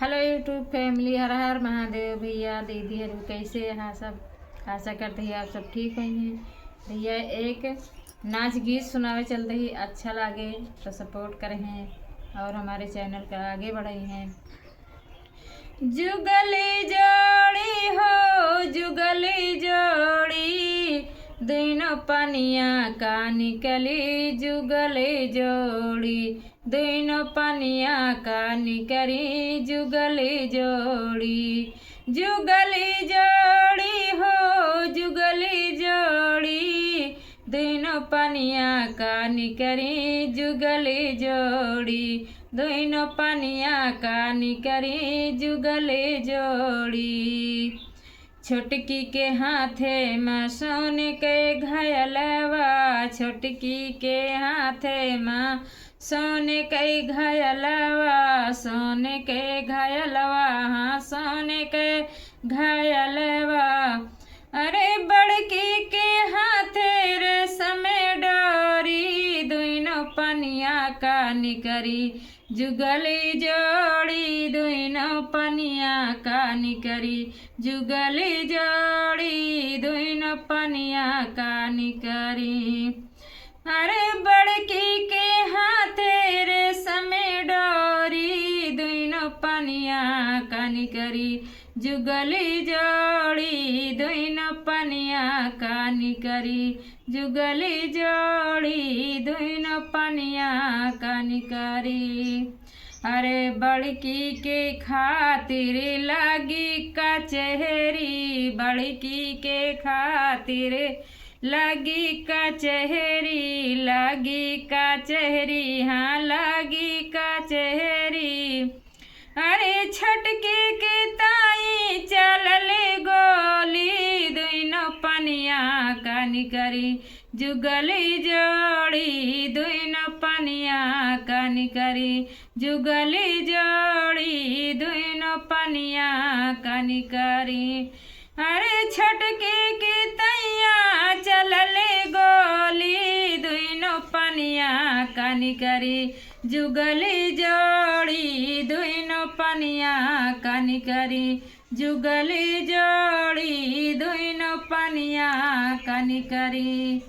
Hello YouTube family, हर हर महादेव। भैया दीदी हर कैसे हैं सब? आशा करते हैं आप सब ठीक हैं। भैया एक नाच गीत सुनावे चल रही, अच्छा लगे तो सपोर्ट करें और हमारे चैनल का आगे बढ़े हैं। जुगली जोड़ी हो जुगली जोड़ी, दोनों पनिया का निकली जुगली जोड़ी, दोनों पनिया का निकली जुगली जोड़ी। जुगली जोड़ी हो जुगली जोड़ी, दोनों पनिया का निकली जुगली जोड़ी, दोनों पनिया का निकली जुगली जोड़ी। छोटकी के हाथे में सोने के घयलवा, छोटकी के हाथे में सोने के घयलवा, सोने के घयलवा, हाँ सोने के घयलवा। अरे बड़की के हाथे रेशम डोरी, दोनों पनिया का निकरी जुगली जोड़ी, दोनों पनिया का निकरी जुगली जोड़ी, दोनों पनिया का निकरी। अरे बड़की के हाथे रेशम डोरी, दोनों पनिया का निकरी जुगली जोड़ी, दोनों पनिया का निकरी जुगली जोड़ी, दोनों पनिया का निकरी। अरे बड़की के खातिर लगी कचहरी, बड़की के खातिर लगी कचहरी, लगी कचहरी, हाँ लगी कचहरी। अरे छटके के ताई चलले गोली, दोनों पनिया का निकरी जुगली जोड़ी, दोनों पनिया का निकरी जुगली जोड़ी, दोनों पनिया का निकरी। अरे छटके के तैया चलले गोली, दोनों पनिया का निकरी जुगली जोड़ी, दोनों पनिया का निकरी जुगली जोड़ी, दोनों पनिया का निकरी।